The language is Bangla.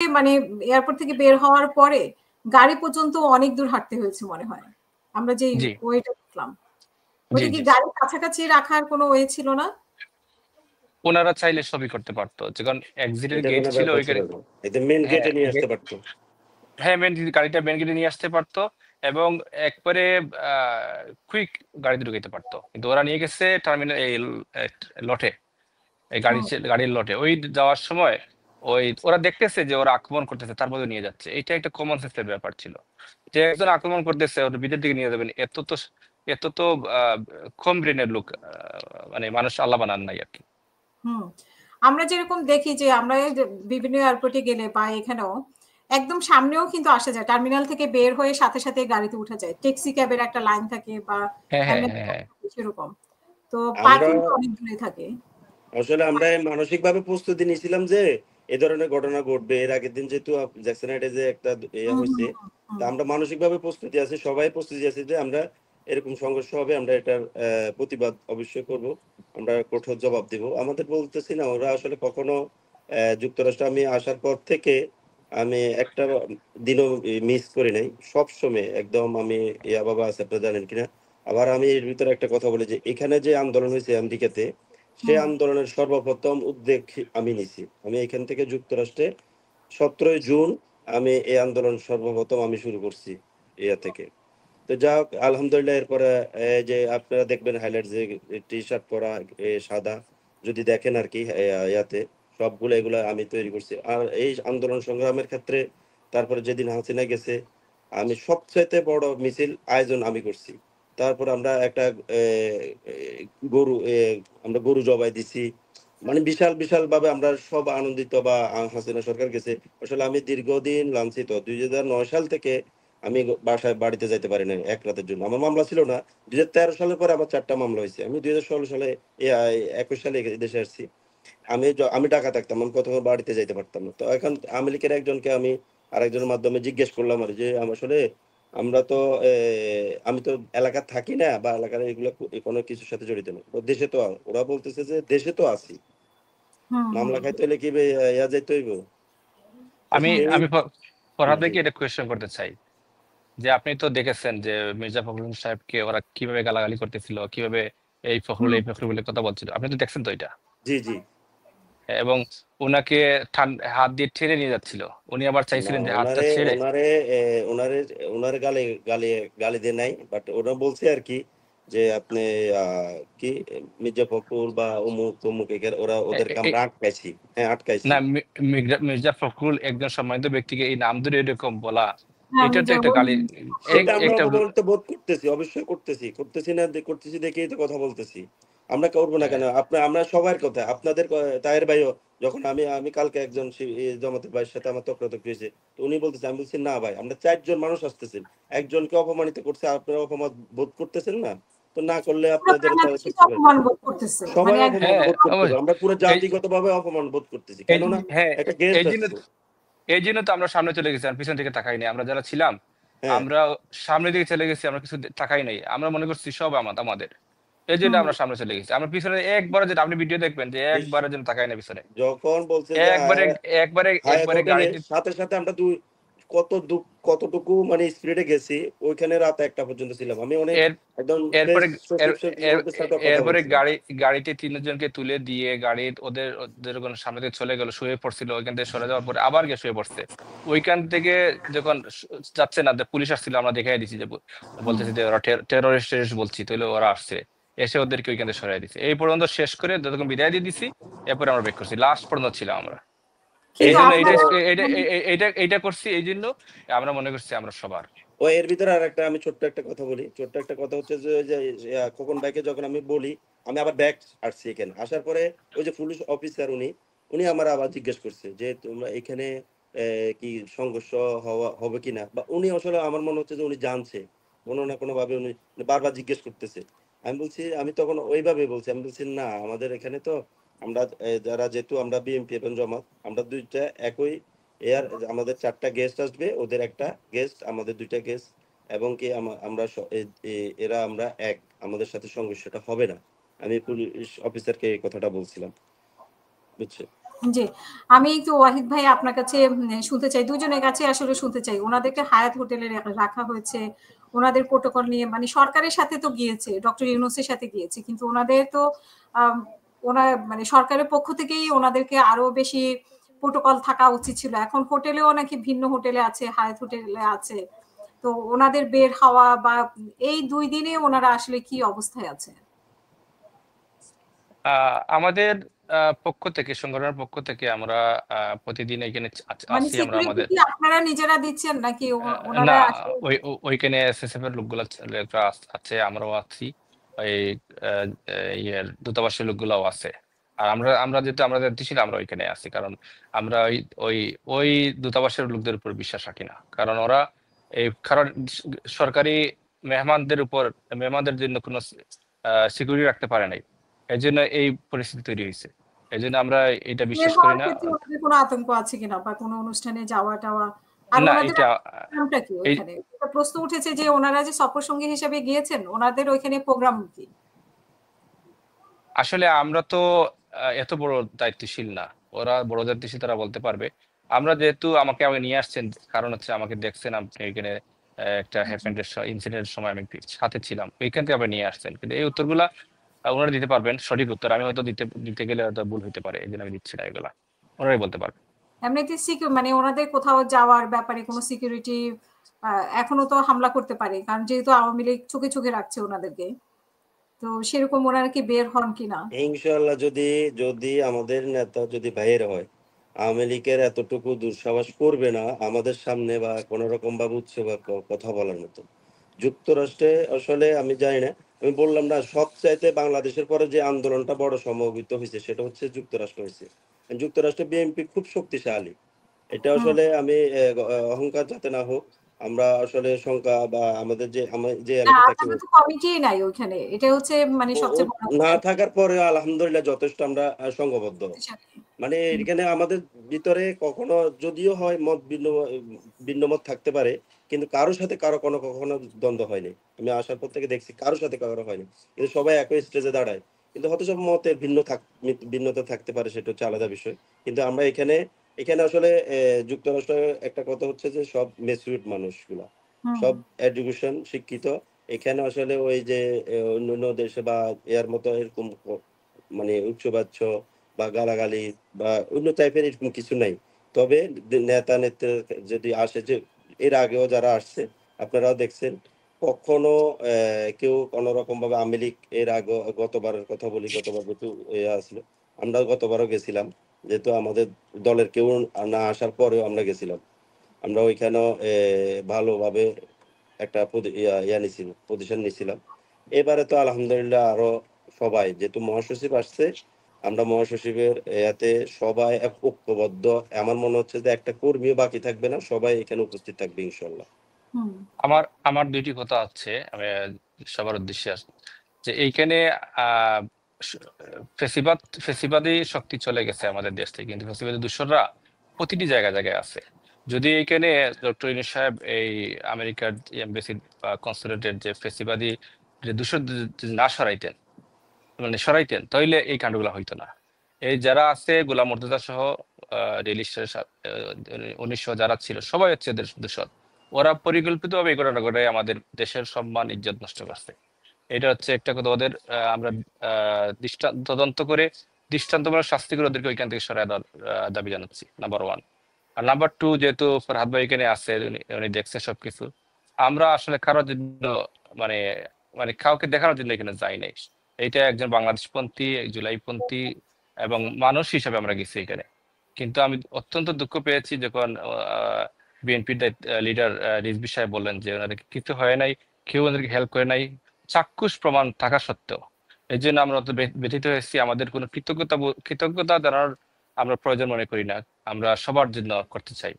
মানে এয়ারপোর্ট থেকে বের হওয়ার পরে গাড়ি পর্যন্ত অনেক দূর হাঁটতে হয়েছে মনে হয়। আমরা যে ওয়েটা উঠলাম, ওইটা কি গাড়ির কাছাকাছি রাখার কোনো ওয়ে ছিল না? ওনারা চাইলে সবই করতে পারতো, যখন এক্সিটের গেট ছিল ওইখানে মেন গেটে নিয়ে আসতে পারতো। হ্যাঁ, গাড়িটা মেন গেটে নিয়ে আসতে পারতো এবং একবারে কুইক গাড়িতে ঢুকাইতে পারতো, কিন্তু ওরা নিয়ে গেছে টার্মিনাল এই লটে, এই গাড়ির লটে। ওই যাওয়ার সময় ওই ওরা দেখতেছে যে ওরা আক্রমণ করতেছে, তার মধ্যে নিয়ে যাচ্ছে। এটা একটা কমন সেন্সের ব্যাপার ছিল যে একজন আক্রমণ করতেছে ওর ভিতর দিকে নিয়ে যাবেন, এত তো কম ব্রেনের লোক, মানে মানুষ আল্লাহ বানান নাই আর কি। আমরা যেরকম দেখি যে আমরা বিভিন্ন এয়ারপোর্টে গেলে বা এখানেও একদম সামনেও কিন্তু আসা যায়, টার্মিনাল থেকে বের হয়ে সাথে সাথে গাড়িতে উঠা যায়, ট্যাক্সি ক্যাবের একটা লাইন থাকে বা সেরকম। তো পার্কিং অনেক দূরে থাকে। আসলে আমরা মানসিকভাবে প্রস্তুতি নিয়েছিলাম যে এই ধরনের ঘটনা ঘটবে। এর আগের দিন যেহেতু জ্যাকসন হাইটে যে একটা হয়েছে, তা আমরা মানসিকভাবে প্রস্তুতি আছি, সবাই প্রস্তুতি আছে যে আমরা এরকম সংঘর্ষ হবে, আমরা এটার প্রতিবাদ অবশ্যই করব, আমরা কঠোর জবাব দেব। আমাদের বলতেছি না, ওরা আসলে কখনো যুক্তরাষ্ট্রে আমি আসার পর থেকে আমি একটা দিনও মিস করি নাই, সবসময় একদম আমি বাবা আছে, আপনারা জানেন কিনা। আবার আমি এর ভিতরে একটা কথা বলি যে এখানে যে আন্দোলন হয়েছে আমেরিকাতে, সে আন্দোলনের সর্বপ্রথম উদ্যোগ আমি নিছি। আমি এখান থেকে যুক্তরাষ্ট্রে 17 জুন আমি এই আন্দোলন সর্বপ্রথম আমি শুরু করছি থেকে। তো যাক আলহামদুলিল্লাহ, এরপরে যে আপনারা দেখবেন হাইলাইট যে টি শার্ট পরা সাদা যদি দেখেন আর কি ইয়াতে, সবগুলো এগুলো আমি তৈরি করছি। আর এই আন্দোলন সংগ্রামের ক্ষেত্রে তারপরে যেদিন হাসিনা গেছে, আমি সবচাইতে বড় মিছিল আয়োজন আমি করছি। তারপর আমরা একটা আমরা গরু জবাই দিছি, মানে বিশাল বিশাল ভাবে আমরা সব আনন্দিত। বা হাসিনা সরকার গেছে, আসলে আমি দীর্ঘদিন লাঞ্ছিত। 2009 সাল থেকে আমি বাড়িতে যাইতে পারি না এক রাতের জন্য। আমার মামলা ছিল না, 2013 সালের পরে আমার 4টা মামলা হয়েছে। আমি 2016 সালে 21 সালে দেশে আসছি। আমি ঢাকা থাকতাম, আমি প্রথমে বাড়িতে যাইতে পারতাম না। তো এখন আওয়ামী লীগের একজনকে আমি আরেকজনের মাধ্যমে জিজ্ঞেস করলাম আর যে আসলে আমরা তো আমি তো এলাকা থাকি না, বা এলাকার এগুলো কোনো কিছুর সাথে জড়িত না, তো দেশে তো ওরা বলতেছে যে দেশে তো আছি, মামলা খাইতে হলে কি ইয়া যাইতে হইব। আমি ফরহাদ ভাইকে এটা কোয়েশ্চেন করতে চাই যে আপনি তো দেখেছেন যে মির্জা ফখরুল সাহেবকে ওরা কিভাবে গালাগালি করতেছিল, কিভাবে এই ফখরুল বলে কথা বলছিল, আপনি তো দেখছেন তো এটা? জি জি। এবং ওনাকে হাত দিয়ে ঠেলে নিয়ে যাচ্ছিল, উনি আবার চাইছিলেন যে হাতটা ছেড়ে ওনারে গালি গালি গালি দিয়ে নাই, বাট ওরা বলছে আর কি যে আপনি কি মির্জা ফখরুল বা অমুক তমুক ওরা ওদেরকে আমরা আটকাইছি। হ্যাঁ আটকাইছি না, মির্জা ফখরুল একজন সম্মানিত ব্যক্তিকে এই নাম ধরে এরকম বলা, এটা তো একটা গালি। আমরা বোধ করতেছি, অবশ্যই করতেছি না, করতেছি দেখেই তো কথা বলতেছি। আমরা করবো না কেন? আমরা সবার কথা, আপনাদের তাহের ভাইও যখন আমি কালকে একজন জমাতের ভাইয়ের সাথে আমার তর্কাতর্কি হয়েছে, তো উনি বলতেছে, আমি বলছি না ভাই, আমরা 4 জন মানুষ আসতেছেন, একজনকে অপমানিত করছে, আপনারা অপমান বোধ করতেছেন না? তো না করলে আপনাদের সবাই অপমান বোধ করতেছে, আমরা পুরো জাতিগতভাবে অপমান বোধ করতেছি, কেননা একটা গেস্ট আসছে। এই জন্য তো আমরা সামনে চলে গেছি, আর পিছন থেকে তাকাই নাই। আমরা যারা ছিলাম আমরা সামনের দিকে চলে গেছি, আমরা কিছু তাকাই নাই, আমরা মনে করছি সব আমাদের। এই জন্য আমরা সামনে চলে গেছি। আমরা পিছনে একবারে, যেটা আপনি ভিডিও দেখবেন যে একবারে যেন তাকাই না পিছনে, যখন বলছে একবারে গাড়িতে সাথে সাথে আমরা কতটুকু মানে স্পিডে গেছি, ওইখানে রাত 1টা পর্যন্ত ছিলাম। আমি অনেক একদম এরপরে গাড়িতে 3 জনকে তুলে দিয়ে গাড়ি ওদের সামনে থেকে চলে গেল, শুয়ে পড়ছিল। ওইখান থেকে সরে যাওয়ার পরে আবার গিয়ে শুয়ে পড়ছে। ওইখান থেকে যখন যাচ্ছে না, পুলিশ আসছিল, আমরা দেখাই দিছি যে বলতেছি যে ওরা টেররিস্ট বলছি, তাহলে ওরা আসছে, এসে ওদেরকে ওইখান থেকে সরাই দিচ্ছে। এই পর্যন্ত শেষ করে যতক্ষণ বিদায় দিয়ে দিছি, এরপরে আমরা বেক করছি, লাস্ট পর্যন্ত ছিলাম আমরা। এই জন্য এইটা করছি, এই জন্য আমরা মনে করছি আমরা সবার। এর ভিতরে আর একটা আমি ছোট্ট একটা কথা বলি। ছোট্ট একটা কথা হচ্ছে যে খোকন ভাইকে যখন আমি বলি, আমি আবার ব্যাক আসছি এখানে, আসার পরে ওই যে পুলিশ অফিসার উনি আমার আবার জিজ্ঞেস করছে যে তোমরা এখানে কি সংঘর্ষ হবে কিনা, বা উনি আসলে আমার মনে হচ্ছে যে উনি জানছে কোনো না কোনো ভাবে, উনি বারবার জিজ্ঞেস করতেছে। আমি তখন ওইভাবে বলছি, আমি বলছি না, আমাদের এখানে তো আমরা যারা, যেহেতু আমরা বিএনপি এবং জামাত, আমরা দুইটা একই আমাদের 4টা গেস্ট আসবে, ওদের একটা গেস্ট, আমাদের 2টা গেস্ট, এবং কি আমরা আমরা আমাদের সাথে সংঘর্ষটা হবে না। আমি পুলিশ অফিসারকে এই কথাটা বলছিলাম, বুঝছে। জি, আমি একটু ওয়াহিদ ভাই আপনার কাছে শুনতে চাই, দুজনের কাছে আসলে শুনতে চাই। ওনাদেরকে হায়াত হোটেলে রাখা হয়েছে। ওনাদের প্রোটোকল নিয়ে মানে সরকারের সাথে তো গিয়েছে, ডক্টর ইউনূসের সাথে গিয়েছে। কিন্তু ওনাদের তো আম ওনার মানে সরকারের পক্ষ থেকেই ওনাদেরকে আরো বেশি প্রোটোকল থাকা উচিত ছিল। এখন হোটেলেও নাকি ভিন্ন হোটেলে আছে, হায়াত হোটেলে আছে। তো ওনাদের বের হওয়া বা এই ২ দিনে ওনারা আসলে কি অবস্থায় আছে? আমাদের পক্ষ থেকে, সংগঠনের পক্ষ থেকে আমরা প্রতিদিন এখানে মানে আছি আমরা সিকিউরিটি আমাদের। কি আপনারা নিজেরা দিচ্ছেন নাকি না, ওনারা আসলে ওইখানে এসএসএফ এর লোকগুলা আছে, আমরাও আছি, ওই ইয়ের দূতাবাসের লোকগুলাও আছে। আর আমরা যেহেতু আমরা দায়িত্ব ছিল, আমরা ওইখানে আছি, কারণ আমরা ওই ওই দূতাবাসের লোকদের উপর বিশ্বাস রাখি না, কারণ ওরা কারণ সরকারি মেহমানদের জন্য কোনো সিকিউরিটি রাখতে পারে নাই, এই জন্য এই পরিস্থিতি তৈরি হয়েছে। এই জন্য আমরা এটা বের বিশ্বাস করি হওয়ার না। ক্ষেত্রে ওনাদের কোনো আতঙ্ক আছে কিনা বা কোনো অনুষ্ঠানে যাওয়া-টাওয়া? আর না, ওনাদের এটা প্রোগ্রামটা কি এই ওইখানে? এটা প্রশ্ন উঠেছে যে ওনারা যে সফরসঙ্গী হিসেবে গিয়েছেন, ওনাদের ওইখানে প্রোগ্রাম কি? আসলে আমরা তো এত বড় দায়িত্বশীল না, ওরা বড় দায়িত্বশীল, তারা বলতে পারবে। আমরা যেহেতু আমাকে নিয়ে আসছেন, কারণ হচ্ছে আমাকে দেখছেন আপনি এখানে একটা ইনসিডেন্টের সময় আমি সাথে ছিলাম, ওইখান থেকে আপনি নিয়ে আসছেন, কিন্তু এই উত্তরগুলা ওনারা দিতে পারবেন, সঠিক উত্তর। আমি হয়তো দিতে গেলে হয়তো ভুল হতে পারে, এই জন্য আমি দিচ্ছি না এগুলা, ওনারাই বলতে পারবে। এমনিতে মানে ওনাদের কোথাও যাওয়ার ব্যাপারে কোনো সিকিউরিটি এখনো তো হামলা করতে পারে, কারণ যেহেতু আওয়ামী লীগ চোখে রাখছে ওনাদেরকে। তো সেরকম ওনারা কি বের হন কিনা? ইনশাআল্লাহ যদি আমাদের নেতা যদি বাইরে হয়, আওয়ামী লীগের এতটুকু দুঃসাহস করবে না আমাদের সামনে বা কোনো রকম ভাবে উৎসব কথা বলার মতো। যুক্তরাষ্ট্রে আসলে আমি জানি না, আমি বললাম না, সবচাইতে বাংলাদেশের পরে যে আন্দোলনটা বড় সমবেত হয়েছে সেটা হচ্ছে যুক্তরাষ্ট্র হয়েছে। যুক্তরাষ্ট্রে বিএনপি খুব শক্তিশালী। এটা হুম। আসলে আমি অহংকার যাতে না হোক, আমরা আসলে সংখ্যা বা আমাদের যে না, এলাকা থাকি, আপনাদের তো কমিটি নাই ওইখানে। এটা হচ্ছে মানে ও সবচেয়ে বড় না কথা। থাকার পরে আলহামদুলিল্লাহ যথেষ্ট আমরা সংঘবদ্ধ। মানে হুম। এখানে আমাদের ভিতরে কখনো যদিও হয় ভিন্ন মত থাকতে পারে, কিন্তু কারোর সাথে কখনো দ্বন্দ্ব হয়নি। আমি আসার পর থেকে দেখছি কারোর সাথে কারো হয়নি, কিন্তু সবাই একই স্টেজে দাঁড়ায়। কিন্তু হয়তো সব মতের ভিন্নতা থাকতে পারে, সেটা হচ্ছে আলাদা বিষয়। কিন্তু আমরা এখানে আসলে যুক্তরাষ্ট্র একটা কথা হচ্ছে যে সব মেচুরিট মানুষগুলা, হুম। সব এডুকেশন শিক্ষিত। এখানে আসলে ওই যে অন্যান্য দেশে বা এর মতো এরকম মানে উচ্চবাচ্য বা গালাগালি বা অন্য টাইপের এরকম কিছু নাই। তবে নেতা নেত্রী যদি আসে, যে এর আগেও যারা আসছে আপনারাও দেখছেন, কখনো কেউ কোনো রকম ভাবে আওয়ামী লীগ এর আগে, গতবারের কথা বলি, গতবার যেহেতু আসলো, আমরা গতবারও গেছিলাম, যেহেতু আমাদের দলের কেউ না আসার পরেও আমরা গেছিলাম। আমরা ওইখানেও ভালোভাবে একটা পজিশন নিছিলাম। এবারে তো আলহামদুলিল্লাহ আরো সবাই, যেহেতু মহাসচিব আসছে, আমরা মহাসচিবের ইয়াতে সবাই ঐক্যবদ্ধ। আমার মনে হচ্ছে যে একটা কর্মীও বাকি থাকবে না, সবাই এখানে উপস্থিত থাকবে ইনশাল্লাহ। হুম। আমার আমার দুইটি কথা আছে, আমি সবার উদ্দেশ্যে যে এইখানে আহ ফেসিবাদী শক্তি চলে গেছে আমাদের দেশ থেকে, কিন্তু ফেসিবাদী দূষররা প্রতিটি জায়গায় আছে। যদি এইখানে ডক্টর ইউনূস সাহেব এই আমেরিকার এমবেসি বা কনসুলেটের যে ফেসিবাদী যে দূষর যদি না সরাইতেন, তাহলে এই কাণ্ডগুলো হইতো না। এই যারা আছে, গোলাম মুর্তজা সহ রেল স্টেশনের 1900 যারা ছিল, সবাই হচ্ছে এদের দূষর। ওরা পরিকল্পিতভাবে এই ঘটনা ঘটে আমাদের দেশের সম্মান ইজ্জত নষ্ট করছে। এটা হচ্ছে একটা কথা। ওদের আমরা তদন্ত করে দৃষ্টান্তমূলক শাস্তি করে ওদেরকে ওইখান থেকে সরাই দেওয়ার দাবি জানাচ্ছি, নাম্বার 1। আর নাম্বার 2, যেহেতু ফরহাদ ভাই এখানে আছে, উনি দেখছে সবকিছু, আমরা আসলে কারোর জন্য মানে মানে কাউকে দেখানোর জন্য এখানে যাই নাই। এইটা একজন বাংলাদেশপন্থী, জুলাইপন্থী এবং মানুষ হিসাবে আমরা গেছি এখানে। কিন্তু আমি অত্যন্ত দুঃখ পেয়েছি যখন বিএনপির লিডার রিজভী সাহেব বললেন যে ওনাদেরকে কিছু হয় নাই, কেউ ওনাদেরকে হেল্প করে নাই, চাক্ষুষ প্রমাণ থাকা সত্ত্বেও। এই জন্য আমরা অত ব্যথিত হয়েছি। আমাদের কোনো কৃতজ্ঞতা জানার আমরা প্রয়োজন মনে করি না, আমরা সবার জন্য করতে চাই।